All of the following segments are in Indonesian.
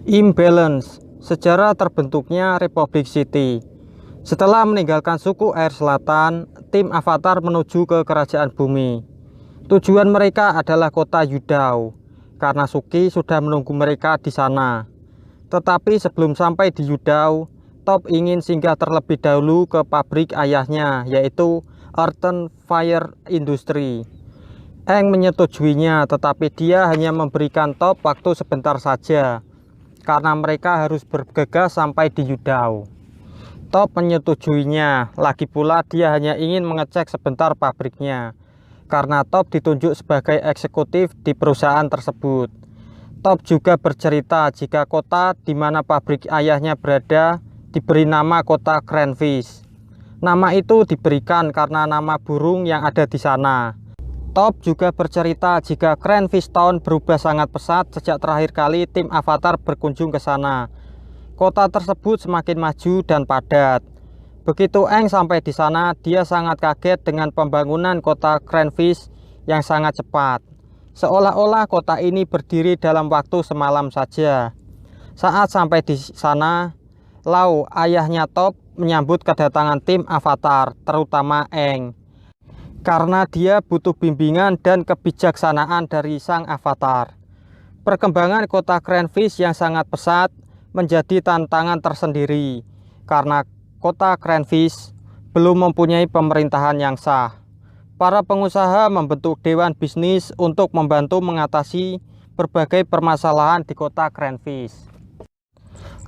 Imbalance, sejarah terbentuknya Republic City. Setelah meninggalkan suku air selatan, tim Avatar menuju ke kerajaan bumi. Tujuan mereka adalah kota Yudao, karena Suki sudah menunggu mereka di sana. Tetapi sebelum sampai di Yudao, Top ingin singgah terlebih dahulu ke pabrik ayahnya, yaitu Earthen Fire Industry. Aang menyetujuinya, tetapi dia hanya memberikan Top waktu sebentar saja, karena mereka harus bergegas sampai di Yudao. Top menyetujuinya, lagi pula dia hanya ingin mengecek sebentar pabriknya, karena Top ditunjuk sebagai eksekutif di perusahaan tersebut. Top juga bercerita jika kota di mana pabrik ayahnya berada diberi nama kota Cranfish. Nama itu diberikan karena nama burung yang ada di sana. Top juga bercerita jika Cranfish Town berubah sangat pesat sejak terakhir kali tim Avatar berkunjung ke sana. Kota tersebut semakin maju dan padat. Begitu Aang sampai di sana, dia sangat kaget dengan pembangunan kota Cranfish yang sangat cepat. Seolah-olah kota ini berdiri dalam waktu semalam saja. Saat sampai di sana, Lau, ayahnya Top, menyambut kedatangan tim Avatar, terutama Aang, karena dia butuh bimbingan dan kebijaksanaan dari sang Avatar. Perkembangan kota Cranfish yang sangat pesat menjadi tantangan tersendiri, karena kota Cranfish belum mempunyai pemerintahan yang sah. Para pengusaha membentuk dewan bisnis untuk membantu mengatasi berbagai permasalahan di kota Cranfish.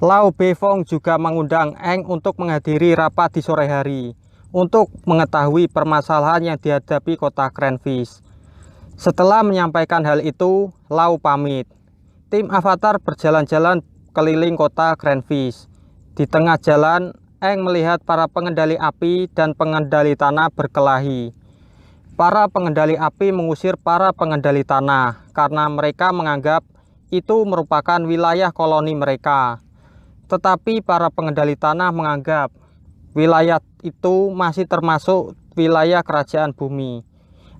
Lau Beifong juga mengundang Aang untuk menghadiri rapat di sore hari, untuk mengetahui permasalahan yang dihadapi kota Cranfish. Setelah menyampaikan hal itu, Lau pamit. Tim Avatar berjalan-jalan keliling kota Cranfish. Di tengah jalan, Aang melihat para pengendali api dan pengendali tanah berkelahi. Para pengendali api mengusir para pengendali tanah karena mereka menganggap itu merupakan wilayah koloni mereka. Tetapi para pengendali tanah menganggap wilayah itu masih termasuk wilayah kerajaan bumi.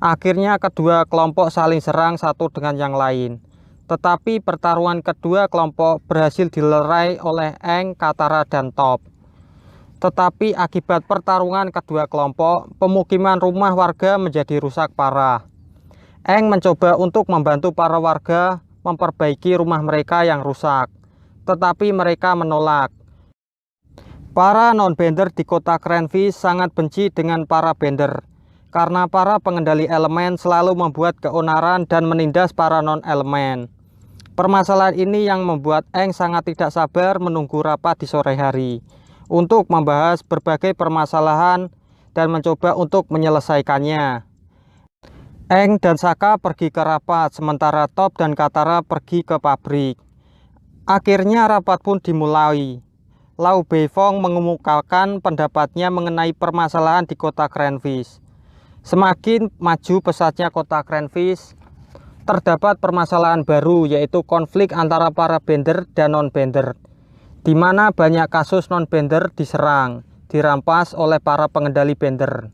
Akhirnya kedua kelompok saling serang satu dengan yang lain. Tetapi pertarungan kedua kelompok berhasil dilerai oleh Aang, Katara, dan Top. Tetapi akibat pertarungan kedua kelompok, pemukiman rumah warga menjadi rusak parah. Aang mencoba untuk membantu para warga memperbaiki rumah mereka yang rusak. Tetapi mereka menolak. Para non-bender di kota Cranfish sangat benci dengan para bender, karena para pengendali elemen selalu membuat keonaran dan menindas para non-elemen. Permasalahan ini yang membuat Aang sangat tidak sabar menunggu rapat di sore hari, untuk membahas berbagai permasalahan dan mencoba untuk menyelesaikannya. Aang dan Sokka pergi ke rapat, sementara Top dan Katara pergi ke pabrik. Akhirnya rapat pun dimulai. Lau Beifong mengemukakan pendapatnya mengenai permasalahan di kota Cranfish. Semakin maju pesatnya kota Cranfish, terdapat permasalahan baru, yaitu konflik antara para bender dan non-bender, di mana banyak kasus non-bender diserang, dirampas oleh para pengendali bender.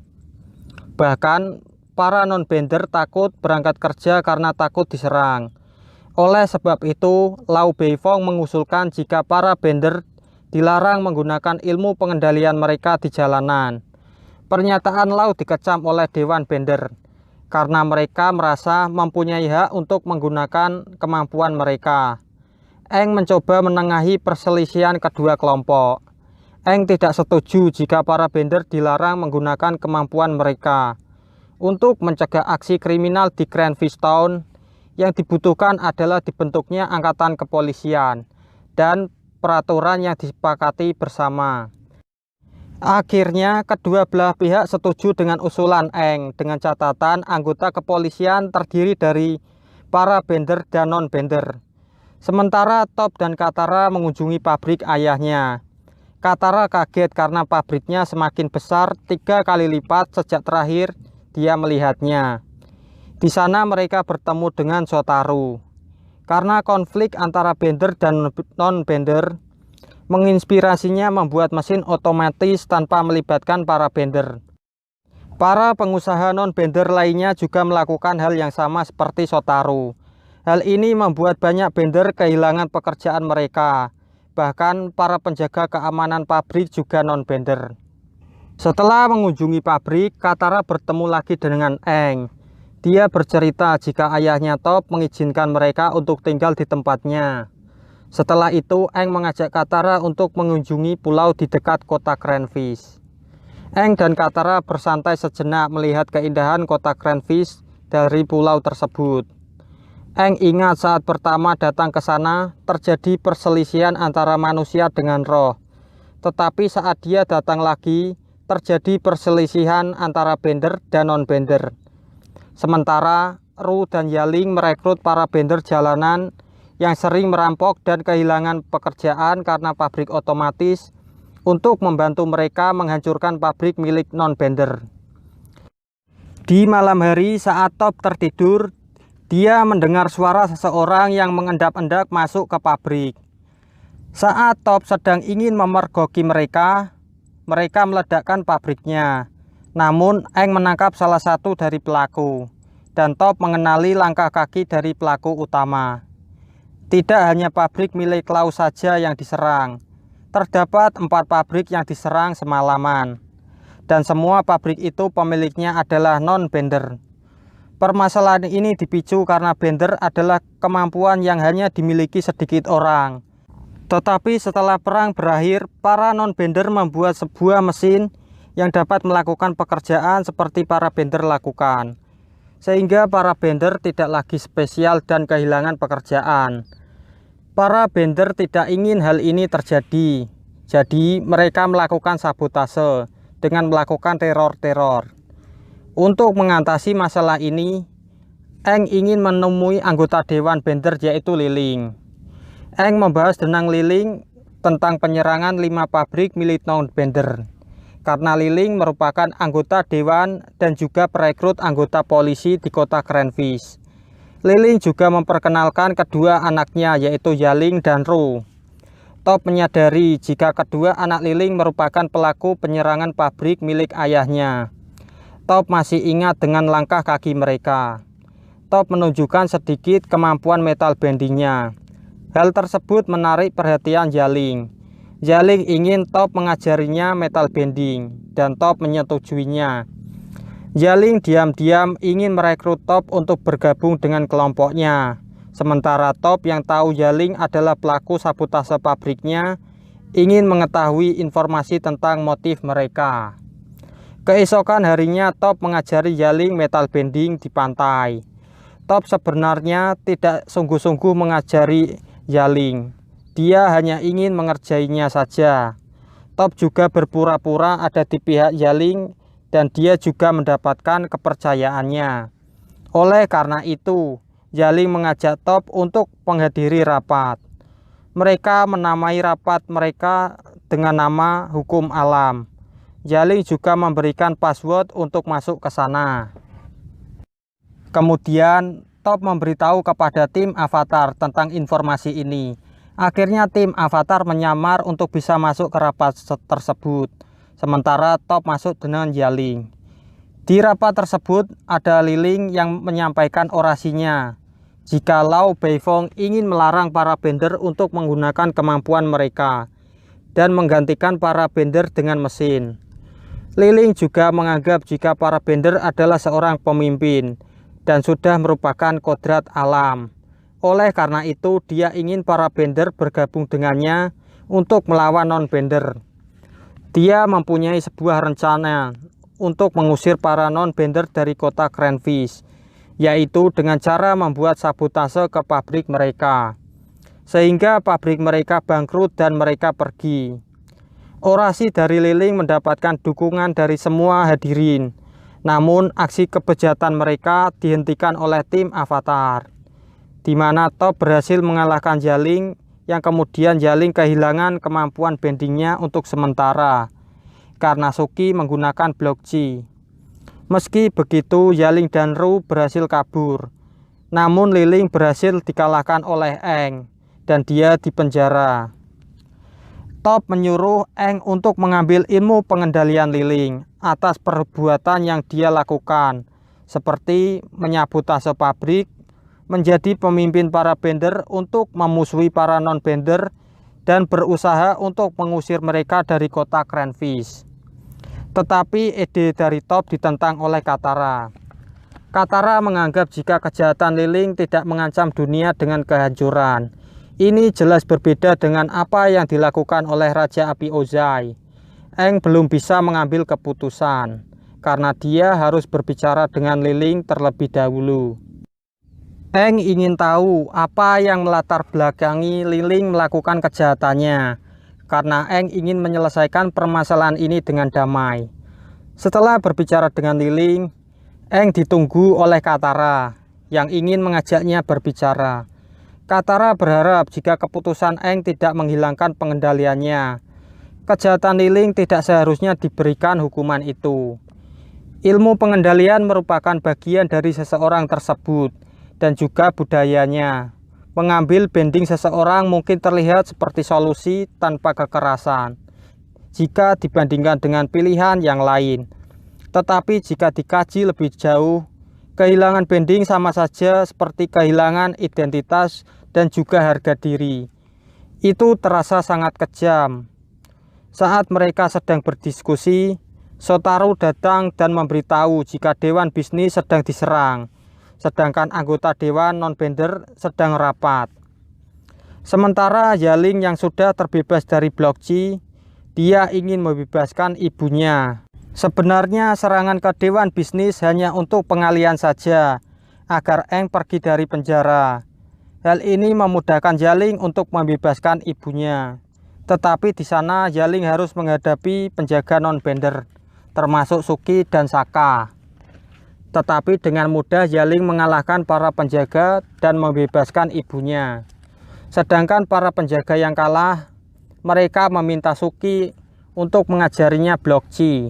Bahkan para non-bender takut berangkat kerja karena takut diserang. Oleh sebab itu, Lau Beifong mengusulkan jika para bender dilarang menggunakan ilmu pengendalian mereka di jalanan. Pernyataan Lau dikecam oleh Dewan Bender karena mereka merasa mempunyai hak untuk menggunakan kemampuan mereka. Aang mencoba menengahi perselisihan kedua kelompok. Aang tidak setuju jika para bender dilarang menggunakan kemampuan mereka. Untuk mencegah aksi kriminal di Cranfish Town, yang dibutuhkan adalah dibentuknya angkatan kepolisian dan peraturan yang disepakati bersama. Akhirnya kedua belah pihak setuju dengan usulan Aang, dengan catatan anggota kepolisian terdiri dari para bender dan non-bender. Sementara Top dan Katara mengunjungi pabrik ayahnya. Katara kaget karena pabriknya semakin besar 3 kali lipat sejak terakhir dia melihatnya. Di sana mereka bertemu dengan Shotaro. Karena konflik antara bender dan non-bender, menginspirasinya membuat mesin otomatis tanpa melibatkan para bender. Para pengusaha non-bender lainnya juga melakukan hal yang sama seperti Shotaro. Hal ini membuat banyak bender kehilangan pekerjaan mereka. Bahkan para penjaga keamanan pabrik juga non-bender. Setelah mengunjungi pabrik, Katara bertemu lagi dengan Eng. Dia bercerita jika ayahnya Top mengizinkan mereka untuk tinggal di tempatnya. Setelah itu, Eng mengajak Katara untuk mengunjungi pulau di dekat kota Cranfish. Eng dan Katara bersantai sejenak melihat keindahan kota Cranfish dari pulau tersebut. Eng ingat saat pertama datang ke sana terjadi perselisihan antara manusia dengan roh. Tetapi saat dia datang lagi terjadi perselisihan antara bender dan non-bender. Sementara Ru dan Yaling merekrut para bender jalanan yang sering merampok dan kehilangan pekerjaan karena pabrik otomatis untuk membantu mereka menghancurkan pabrik milik non-bender. Di malam hari saat Top tertidur, dia mendengar suara seseorang yang mengendap-endap masuk ke pabrik. Saat Top sedang ingin memergoki mereka meledakkan pabriknya. Namun Eng menangkap salah satu dari pelaku, dan Top mengenali langkah kaki dari pelaku utama. Tidak hanya pabrik milik Lau saja yang diserang. Terdapat 4 pabrik yang diserang semalaman. Dan semua pabrik itu pemiliknya adalah non-bender. Permasalahan ini dipicu karena bender adalah kemampuan yang hanya dimiliki sedikit orang. Tetapi setelah perang berakhir, para non-bender membuat sebuah mesin yang dapat melakukan pekerjaan seperti para bender lakukan. Sehingga para bender tidak lagi spesial dan kehilangan pekerjaan. Para bender tidak ingin hal ini terjadi. Jadi mereka melakukan sabotase dengan melakukan teror-teror. Untuk mengatasi masalah ini, Eng ingin menemui anggota Dewan Bender yaitu Liling. Eng membahas dengan Liling tentang penyerangan 5 pabrik milik non-bender. Karena Liling merupakan anggota Dewan dan juga perekrut anggota polisi di kota Cranfish. Liling juga memperkenalkan kedua anaknya yaitu Yaling dan Ru. Top menyadari jika kedua anak Liling merupakan pelaku penyerangan pabrik milik ayahnya. Top masih ingat dengan langkah kaki mereka. Top menunjukkan sedikit kemampuan metal bendingnya. Hal tersebut menarik perhatian Yaling. Yaling ingin Top mengajarinya metal bending, dan Top menyetujuinya. Yaling diam-diam ingin merekrut Top untuk bergabung dengan kelompoknya. Sementara Top yang tahu Yaling adalah pelaku sabotase pabriknya, ingin mengetahui informasi tentang motif mereka. Keesokan harinya Top mengajari Yaling metal bending di pantai. Top sebenarnya tidak sungguh-sungguh mengajari Yaling. Dia hanya ingin mengerjainya saja. Top juga berpura-pura ada di pihak Yaling dan dia juga mendapatkan kepercayaannya. Oleh karena itu, Yaling mengajak Top untuk menghadiri rapat. Mereka menamai rapat mereka dengan nama Hukum Alam. Yaling juga memberikan password untuk masuk ke sana. Kemudian Top memberitahu kepada tim Avatar tentang informasi ini. Akhirnya tim Avatar menyamar untuk bisa masuk ke rapat tersebut. Sementara Top masuk dengan Yaling. Di rapat tersebut ada Liling yang menyampaikan orasinya. Jika Lau Beifong ingin melarang para bender untuk menggunakan kemampuan mereka dan menggantikan para bender dengan mesin. Liling juga menganggap jika para bender adalah seorang pemimpin dan sudah merupakan kodrat alam. Oleh karena itu, dia ingin para bender bergabung dengannya untuk melawan non-bender. Dia mempunyai sebuah rencana untuk mengusir para non-bender dari kota Cranfish, yaitu dengan cara membuat sabotase ke pabrik mereka, sehingga pabrik mereka bangkrut dan mereka pergi. Orasi dari Liling mendapatkan dukungan dari semua hadirin. Namun aksi kebejatan mereka dihentikan oleh tim Avatar, di mana Top berhasil mengalahkan Yaling, yang kemudian Yaling kehilangan kemampuan bendingnya untuk sementara karena Suki menggunakan blok G. Meski begitu, Yaling dan Ru berhasil kabur. Namun Liling berhasil dikalahkan oleh Eng dan dia dipenjara. Top menyuruh Eng untuk mengambil ilmu pengendalian Liling atas perbuatan yang dia lakukan, seperti menyabotase pabrik, menjadi pemimpin para bender untuk memusuhi para non-bender dan berusaha untuk mengusir mereka dari kota Cranfish. Tetapi ide dari Top ditentang oleh Katara. Katara menganggap jika kejahatan Li-Ling tidak mengancam dunia dengan kehancuran. Ini jelas berbeda dengan apa yang dilakukan oleh Raja Api Ozai. Aang belum bisa mengambil keputusan, karena dia harus berbicara dengan Li-Ling terlebih dahulu. Aang ingin tahu apa yang melatar belakangi Li-Ling melakukan kejahatannya, karena Aang ingin menyelesaikan permasalahan ini dengan damai. Setelah berbicara dengan Li-Ling, Aang ditunggu oleh Katara yang ingin mengajaknya berbicara. Katara berharap jika keputusan Aang tidak menghilangkan pengendaliannya, kejahatan Li-Ling tidak seharusnya diberikan hukuman itu. Ilmu pengendalian merupakan bagian dari seseorang tersebut dan juga budayanya. Mengambil bending seseorang mungkin terlihat seperti solusi tanpa kekerasan jika dibandingkan dengan pilihan yang lain. Tetapi jika dikaji lebih jauh, kehilangan bending sama saja seperti kehilangan identitas dan juga harga diri. Itu terasa sangat kejam. Saat mereka sedang berdiskusi, Shotaro datang dan memberitahu jika Dewan Bisnis sedang diserang, sedangkan anggota Dewan Non-Bender sedang rapat. Sementara Yaling yang sudah terbebas dari Blok G, dia ingin membebaskan ibunya. Sebenarnya serangan ke Dewan Bisnis hanya untuk pengalihan saja, agar Aang pergi dari penjara. Hal ini memudahkan Yaling untuk membebaskan ibunya. Tetapi di sana Yaling harus menghadapi penjaga non-bender, termasuk Suki dan Sokka. Tetapi dengan mudah Yaling mengalahkan para penjaga dan membebaskan ibunya. Sedangkan para penjaga yang kalah, mereka meminta Suki untuk mengajarinya Blok G,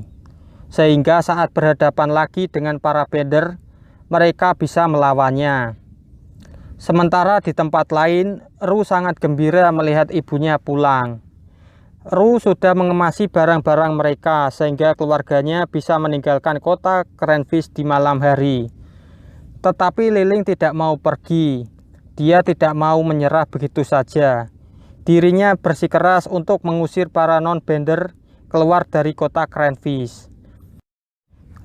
sehingga saat berhadapan lagi dengan para bender, mereka bisa melawannya. Sementara di tempat lain, Ru sangat gembira melihat ibunya pulang. Ru sudah mengemasi barang-barang mereka sehingga keluarganya bisa meninggalkan kota Cranfish di malam hari. Tetapi Li-Ling tidak mau pergi. Dia tidak mau menyerah begitu saja. Dirinya bersikeras untuk mengusir para non-bender keluar dari kota Cranfish.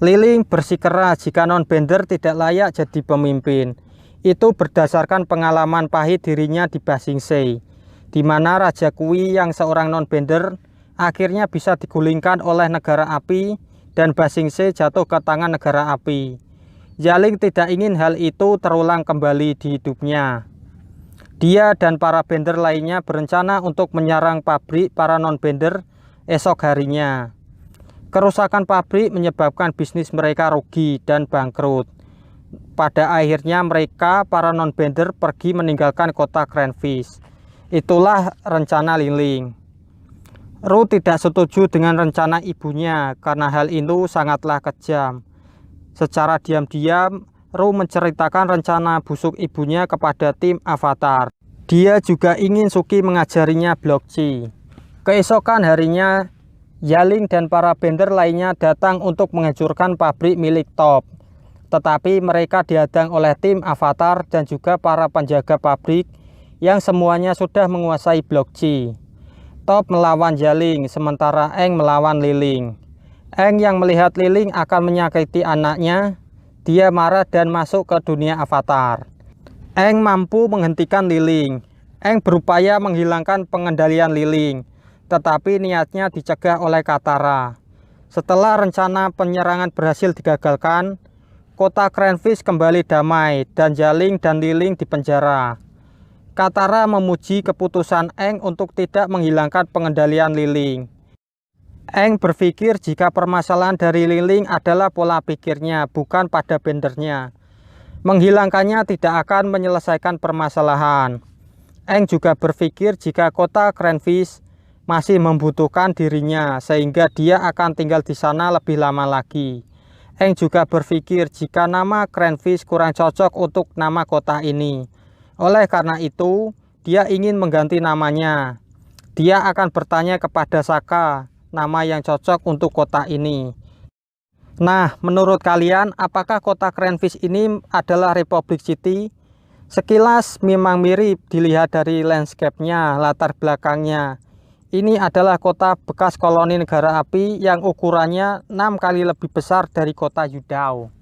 Li-Ling bersikeras jika non-bender tidak layak jadi pemimpin. Itu berdasarkan pengalaman pahit dirinya di Ba Sing Se, di mana Raja Kui yang seorang non-bender akhirnya bisa digulingkan oleh negara api dan Ba Sing Se jatuh ke tangan negara api. Yaling tidak ingin hal itu terulang kembali di hidupnya. Dia dan para bender lainnya berencana untuk menyerang pabrik para non-bender esok harinya. Kerusakan pabrik menyebabkan bisnis mereka rugi dan bangkrut. Pada akhirnya mereka, para non-bender, pergi meninggalkan kota Cranfish. Itulah rencana Li-Ling. Ru tidak setuju dengan rencana ibunya karena hal itu sangatlah kejam. Secara diam-diam, Ru menceritakan rencana busuk ibunya kepada tim Avatar. Dia juga ingin Suki mengajarinya Blok G. Keesokan harinya, Yaling dan para bender lainnya datang untuk menghancurkan pabrik milik Top. Tetapi mereka dihadang oleh tim Avatar dan juga para penjaga pabrik yang semuanya sudah menguasai Blok G. Top melawan Yaling, sementara Aang melawan Li-Ling. Aang yang melihat Li-Ling akan menyakiti anaknya, dia marah dan masuk ke dunia Avatar. Aang mampu menghentikan Li-Ling. Aang berupaya menghilangkan pengendalian Li-Ling, tetapi niatnya dicegah oleh Katara. Setelah rencana penyerangan berhasil digagalkan, kota Cranfish kembali damai dan Yaling dan Li-Ling dipenjara. Katara memuji keputusan Aang untuk tidak menghilangkan pengendalian Li-Ling. Aang berpikir jika permasalahan dari Li-Ling adalah pola pikirnya, bukan pada bendernya. Menghilangkannya tidak akan menyelesaikan permasalahan. Aang juga berpikir jika kota Cranfish masih membutuhkan dirinya, sehingga dia akan tinggal di sana lebih lama lagi. Aang juga berpikir jika nama Cranfish kurang cocok untuk nama kota ini. Oleh karena itu, dia ingin mengganti namanya. Dia akan bertanya kepada Sokka nama yang cocok untuk kota ini. Nah, menurut kalian, apakah kota Cranfish ini adalah Republic City? Sekilas memang mirip dilihat dari landscape-nya, latar belakangnya. Ini adalah kota bekas koloni negara api yang ukurannya 6 kali lebih besar dari kota Yudao.